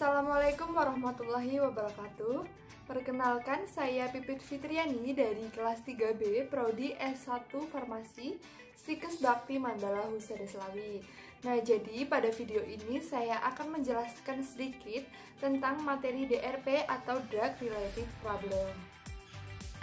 Assalamualaikum warahmatullahi wabarakatuh. Perkenalkan, saya Pipit Fitriani dari kelas 3B Prodi S1 Farmasi Stikes Bakti Mandala Husada Slawi. Nah, jadi pada video ini saya akan menjelaskan sedikit tentang materi DRP atau Drug Related Problem.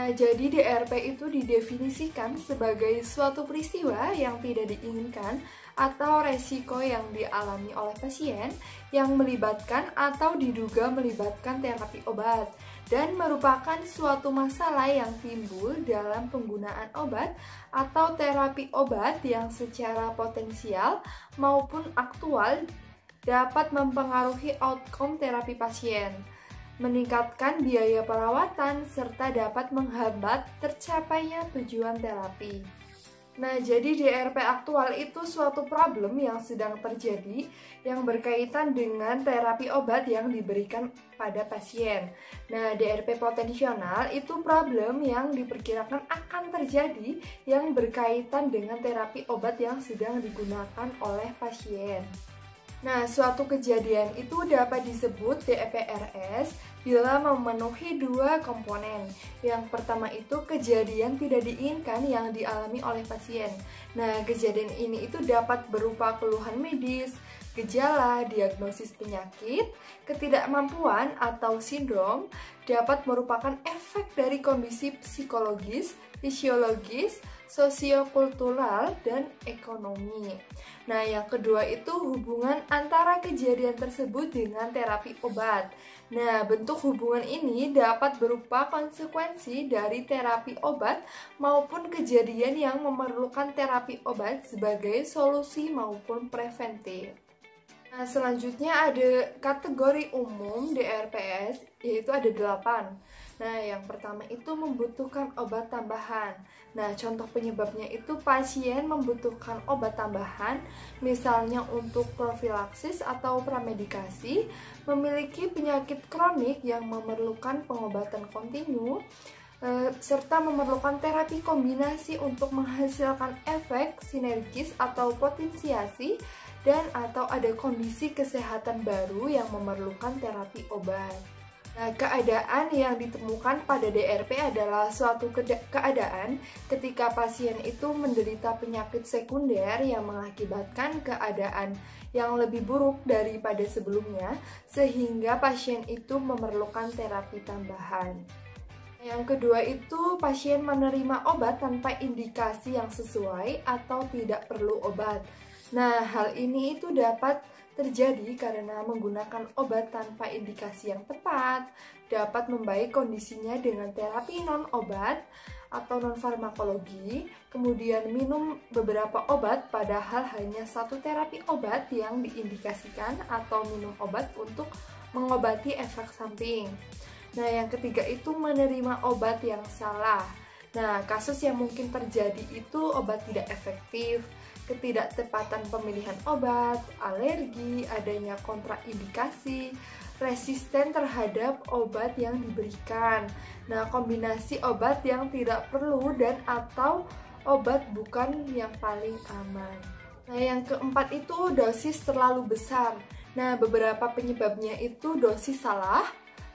Nah, jadi DRP itu didefinisikan sebagai suatu peristiwa yang tidak diinginkan atau resiko yang dialami oleh pasien yang melibatkan atau diduga melibatkan terapi obat dan merupakan suatu masalah yang timbul dalam penggunaan obat atau terapi obat yang secara potensial maupun aktual dapat mempengaruhi outcome terapi pasien, meningkatkan biaya perawatan, serta dapat menghambat tercapainya tujuan terapi. Nah, jadi DRP aktual itu suatu problem yang sedang terjadi yang berkaitan dengan terapi obat yang diberikan pada pasien. Nah, DRP potensial itu problem yang diperkirakan akan terjadi yang berkaitan dengan terapi obat yang sedang digunakan oleh pasien. Nah, suatu kejadian itu dapat disebut DRPRS bila memenuhi dua komponen. Yang pertama itu kejadian tidak diinginkan yang dialami oleh pasien. Nah, kejadian ini itu dapat berupa keluhan medis, gejala, diagnosis penyakit, ketidakmampuan atau sindrom, dapat merupakan efek dari kondisi psikologis, fisiologis, sosiokultural, dan ekonomi. Nah, yang kedua itu hubungan antara kejadian tersebut dengan terapi obat. Nah, bentuk hubungan ini dapat berupa konsekuensi dari terapi obat maupun kejadian yang memerlukan terapi obat sebagai solusi maupun preventif. Nah, selanjutnya ada kategori umum DRPS, yaitu ada 8. Nah, yang pertama itu membutuhkan obat tambahan. Nah, contoh penyebabnya itu pasien membutuhkan obat tambahan, misalnya untuk profilaksis atau pramedikasi, memiliki penyakit kronik yang memerlukan pengobatan kontinu, serta memerlukan terapi kombinasi untuk menghasilkan efek sinergis atau potensiasi, dan atau ada kondisi kesehatan baru yang memerlukan terapi obat. Nah, keadaan yang ditemukan pada DRP adalah suatu keadaan ketika pasien itu menderita penyakit sekunder yang mengakibatkan keadaan yang lebih buruk daripada sebelumnya, sehingga pasien itu memerlukan terapi tambahan. Yang kedua itu pasien menerima obat tanpa indikasi yang sesuai atau tidak perlu obat. Nah, hal ini itu dapat terjadi karena menggunakan obat tanpa indikasi yang tepat, dapat membaik kondisinya dengan terapi non-obat atau non-farmakologi, kemudian minum beberapa obat padahal hanya satu terapi obat yang diindikasikan atau minum obat untuk mengobati efek samping. Nah, yang ketiga itu menerima obat yang salah. Nah, kasus yang mungkin terjadi itu obat tidak efektif, ketidaktepatan pemilihan obat, alergi, adanya kontraindikasi, resisten terhadap obat yang diberikan. Nah, kombinasi obat yang tidak perlu dan atau obat bukan yang paling aman. Nah, yang keempat itu dosis terlalu besar. Nah, beberapa penyebabnya itu dosis salah,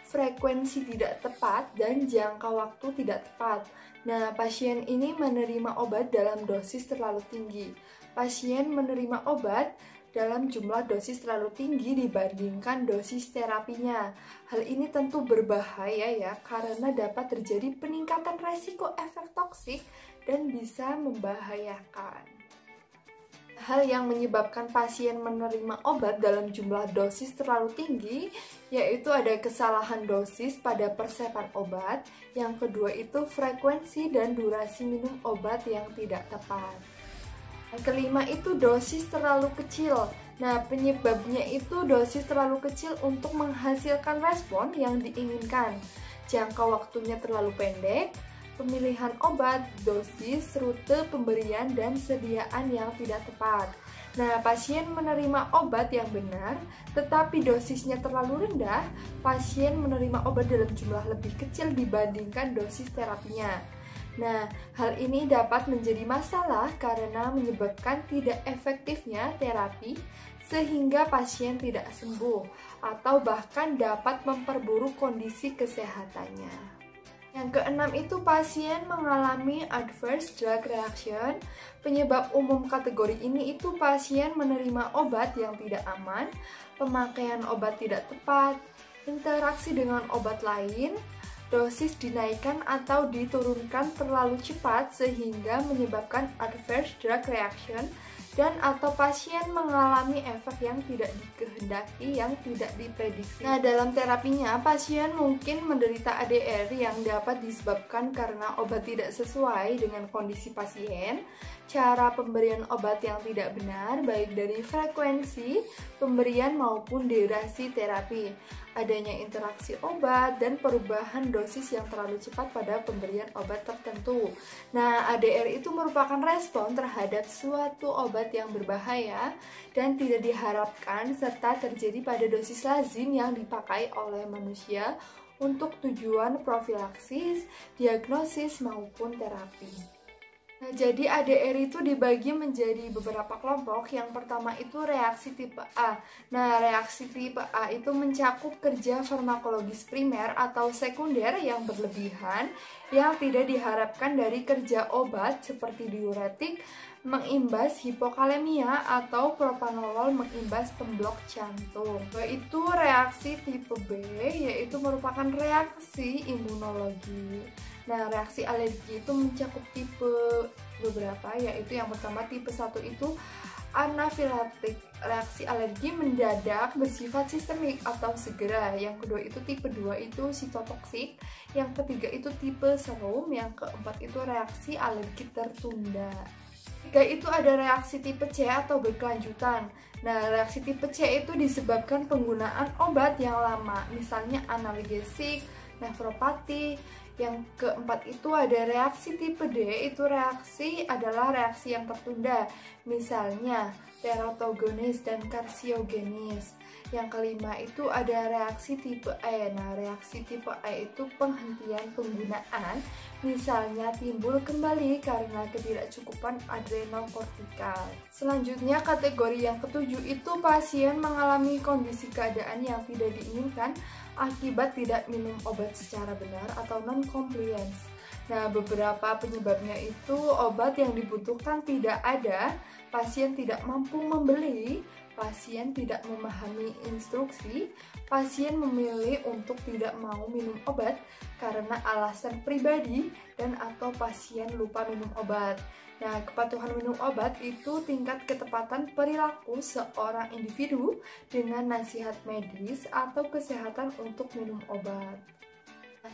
frekuensi tidak tepat, dan jangka waktu tidak tepat. Nah, pasien ini menerima obat dalam dosis terlalu tinggi. Pasien menerima obat dalam jumlah dosis terlalu tinggi dibandingkan dosis terapinya. Hal ini tentu berbahaya ya, karena dapat terjadi peningkatan resiko efek toksik dan bisa membahayakan. Hal yang menyebabkan pasien menerima obat dalam jumlah dosis terlalu tinggi yaitu ada kesalahan dosis pada persepan obat. Yang kedua itu frekuensi dan durasi minum obat yang tidak tepat. Yang kelima itu dosis terlalu kecil. Nah, penyebabnya itu dosis terlalu kecil untuk menghasilkan respon yang diinginkan. Jangka waktunya terlalu pendek, pemilihan obat, dosis, rute pemberian, dan sediaan yang tidak tepat. Nah, pasien menerima obat yang benar, tetapi dosisnya terlalu rendah, pasien menerima obat dalam jumlah lebih kecil dibandingkan dosis terapinya. Nah, hal ini dapat menjadi masalah karena menyebabkan tidak efektifnya terapi sehingga pasien tidak sembuh atau bahkan dapat memperburuk kondisi kesehatannya. Yang keenam itu pasien mengalami adverse drug reaction. Penyebab umum kategori ini itu pasien menerima obat yang tidak aman, pemakaian obat tidak tepat, interaksi dengan obat lain, dosis dinaikkan atau diturunkan terlalu cepat sehingga menyebabkan adverse drug reaction, dan atau pasien mengalami efek yang tidak dikehendaki, yang tidak diprediksi. Nah, dalam terapinya, pasien mungkin menderita ADR yang dapat disebabkan karena obat tidak sesuai dengan kondisi pasien, cara pemberian obat yang tidak benar, baik dari frekuensi pemberian maupun durasi terapi, adanya interaksi obat, dan perubahan dosis yang terlalu cepat pada pemberian obat tertentu. Nah, ADR itu merupakan respon terhadap suatu obat yang berbahaya dan tidak diharapkan serta terjadi pada dosis lazim yang dipakai oleh manusia untuk tujuan profilaksis, diagnosis, maupun terapi. Nah, jadi ADR itu dibagi menjadi beberapa kelompok. Yang pertama itu reaksi tipe A. Nah, reaksi tipe A itu mencakup kerja farmakologis primer atau sekunder yang berlebihan yang tidak diharapkan dari kerja obat seperti diuretik, mengimbas hipokalemia, atau propanolol mengimbas pemblok jantung. Yaitu reaksi tipe B, yaitu merupakan reaksi imunologi. Nah, reaksi alergi itu mencakup tipe beberapa, yaitu yang pertama tipe 1 itu anafilaktik, reaksi alergi mendadak bersifat sistemik atau segera. Yang kedua itu tipe 2 itu sitotoksik, yang ketiga itu tipe serum, yang keempat itu reaksi alergi tertunda. Ketiga itu ada reaksi tipe C atau berkelanjutan. Nah, reaksi tipe C itu disebabkan penggunaan obat yang lama, misalnya analgesik, nefropati. Yang keempat itu ada reaksi tipe D, itu adalah reaksi yang tertunda, misalnya teratogenis dan karsiogenis. Yang kelima itu ada reaksi tipe E. Nah, reaksi tipe E itu penghentian penggunaan, misalnya timbul kembali karena ketidakcukupan adrenal kortikal. Selanjutnya kategori yang ketujuh itu pasien mengalami kondisi keadaan yang tidak diinginkan akibat tidak minum obat secara benar atau non-compliance. Nah, beberapa penyebabnya itu obat yang dibutuhkan tidak ada, pasien tidak mampu membeli, pasien tidak memahami instruksi, pasien memilih untuk tidak mau minum obat karena alasan pribadi, dan atau pasien lupa minum obat. Nah, kepatuhan minum obat itu tingkat ketepatan perilaku seorang individu dengan nasihat medis atau kesehatan untuk minum obat.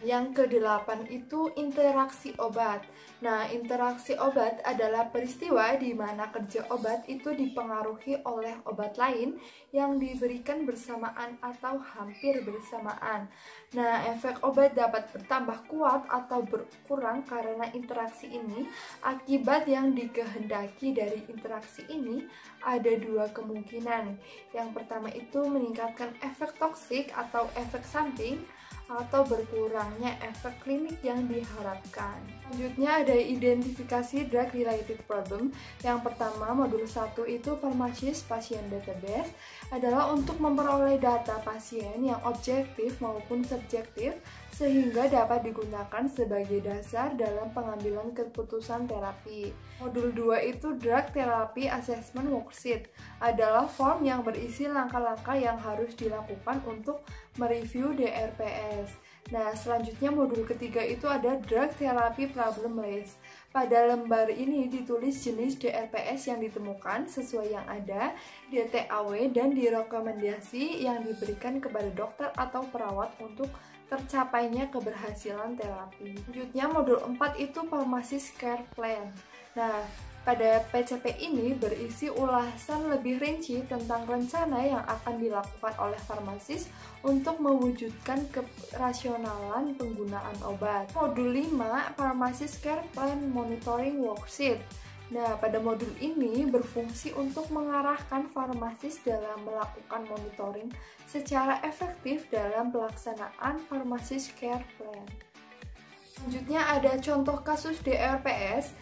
Yang kedelapan itu interaksi obat. Nah, interaksi obat adalah peristiwa di mana kerja obat itu dipengaruhi oleh obat lain yang diberikan bersamaan atau hampir bersamaan. Nah, efek obat dapat bertambah kuat atau berkurang karena interaksi ini. Akibat yang dikehendaki dari interaksi ini ada dua kemungkinan. Yang pertama itu meningkatkan efek toksik atau efek samping, atau berkurangnya efek klinik yang diharapkan. Selanjutnya ada identifikasi drug related problem. Yang pertama, modul 1 itu Pharmacist Patient Database adalah untuk memperoleh data pasien yang objektif maupun subjektif sehingga dapat digunakan sebagai dasar dalam pengambilan keputusan terapi. Modul 2 itu Drug Therapy Assessment Worksheet adalah form yang berisi langkah-langkah yang harus dilakukan untuk mereview DRPS. Nah, selanjutnya modul ketiga itu ada Drug Therapy Problem List. Pada lembar ini ditulis jenis DRPS yang ditemukan sesuai yang ada, DTAW, dan direkomendasi yang diberikan kepada dokter atau perawat untuk tercapainya keberhasilan terapi. Selanjutnya modul 4 itu Pharmacist Care Plan. Nah, pada PCP ini berisi ulasan lebih rinci tentang rencana yang akan dilakukan oleh farmasis untuk mewujudkan kerasionalan penggunaan obat. Modul 5, Pharmacist Care Plan Monitoring Worksheet. Nah, pada modul ini berfungsi untuk mengarahkan farmasis dalam melakukan monitoring secara efektif dalam pelaksanaan Pharmacist Care Plan. Selanjutnya ada contoh kasus DRPS.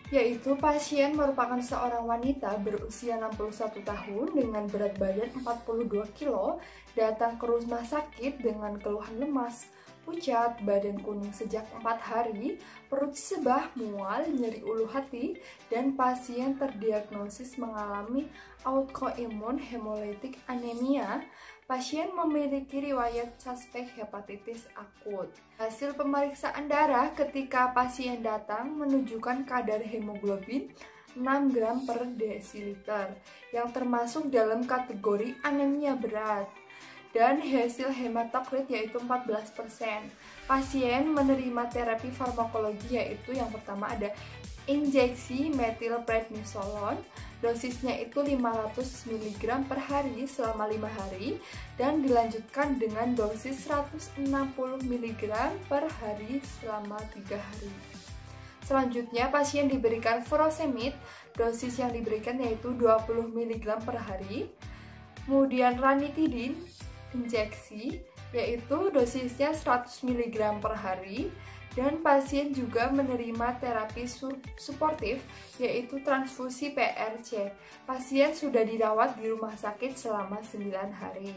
yaitu pasien merupakan seorang wanita berusia 61 tahun dengan berat badan 42 kilo, datang ke rumah sakit dengan keluhan lemas, pucat, badan kuning sejak 4 hari, perut sebah, mual, nyeri ulu hati, dan pasien terdiagnosis mengalami autoimmune hemolytic anemia. Pasien memiliki riwayat suspek hepatitis akut. Hasil pemeriksaan darah ketika pasien datang menunjukkan kadar hemoglobin 6 gram per desiliter, yang termasuk dalam kategori anemia berat. Dan hasil hematokrit yaitu 14%. Pasien menerima terapi farmakologi yaitu yang pertama ada injeksi metilprednisolon, dosisnya itu 500 mg per hari selama 5 hari dan dilanjutkan dengan dosis 160 mg per hari selama 3 hari. Selanjutnya pasien diberikan furosemid, dosis yang diberikan yaitu 20 mg per hari. Kemudian ranitidin injeksi yaitu dosisnya 100 mg per hari. Dan pasien juga menerima terapi suportif yaitu transfusi PRC. Pasien sudah dirawat di rumah sakit selama 9 hari.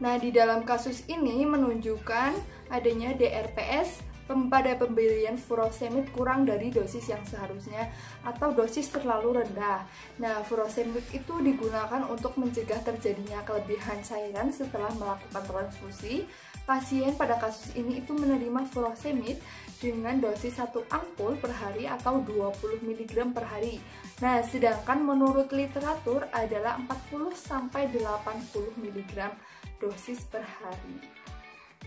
Nah, di dalam kasus ini menunjukkan adanya DRPS pada pemberian furosemid kurang dari dosis yang seharusnya atau dosis terlalu rendah. Nah, furosemid itu digunakan untuk mencegah terjadinya kelebihan cairan setelah melakukan transfusi. Pasien pada kasus ini itu menerima furosemid dengan dosis 1 ampul per hari atau 20 mg per hari. Nah, sedangkan menurut literatur adalah 40-80 mg dosis per hari.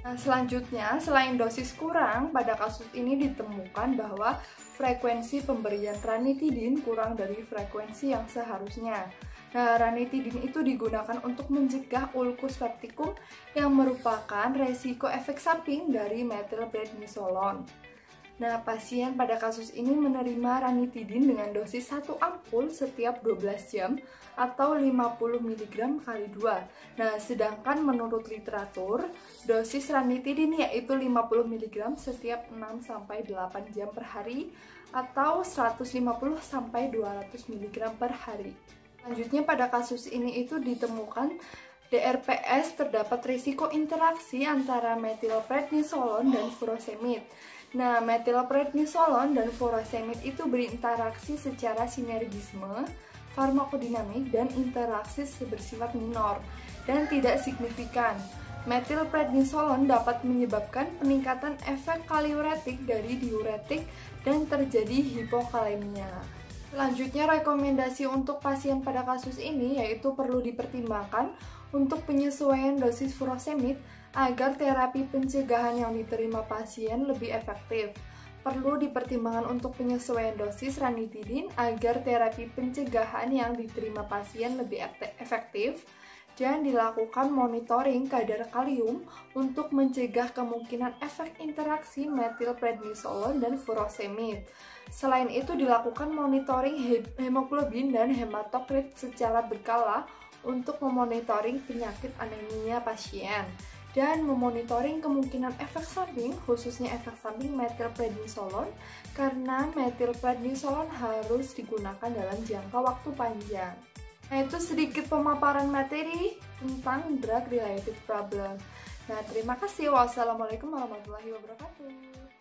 Nah, selanjutnya, selain dosis kurang, pada kasus ini ditemukan bahwa frekuensi pemberian ranitidin kurang dari frekuensi yang seharusnya. Nah, ranitidin itu digunakan untuk mencegah ulkus peptikum yang merupakan resiko efek samping dari metilprednisolon. Nah, pasien pada kasus ini menerima ranitidin dengan dosis 1 ampul setiap 12 jam atau 50 mg kali 2. Nah, sedangkan menurut literatur, dosis ranitidin yaitu 50 mg setiap 6-8 jam per hari atau 150-200 mg per hari. Selanjutnya pada kasus ini itu ditemukan DRPS terdapat risiko interaksi antara metilprednisolon dan furosemid. Nah, metilprednisolon dan furosemid itu berinteraksi secara sinergisme, farmakodinamik, dan interaksi bersifat minor dan tidak signifikan. Metilprednisolon dapat menyebabkan peningkatan efek kaliuretik dari diuretik dan terjadi hipokalemia. Selanjutnya, rekomendasi untuk pasien pada kasus ini yaitu perlu dipertimbangkan untuk penyesuaian dosis furosemid agar terapi pencegahan yang diterima pasien lebih efektif. Perlu dipertimbangkan untuk penyesuaian dosis ranitidin agar terapi pencegahan yang diterima pasien lebih efektif. Dan dilakukan monitoring kadar kalium untuk mencegah kemungkinan efek interaksi metilprednisolon dan furosemid. Selain itu dilakukan monitoring hemoglobin dan hematokrit secara berkala untuk memonitoring penyakit anemia pasien dan memonitoring kemungkinan efek samping, khususnya efek samping metilprednisolon, karena metilprednisolon harus digunakan dalam jangka waktu panjang. Nah, itu sedikit pemaparan materi tentang drug related problem. Nah, terima kasih. Wassalamualaikum warahmatullahi wabarakatuh.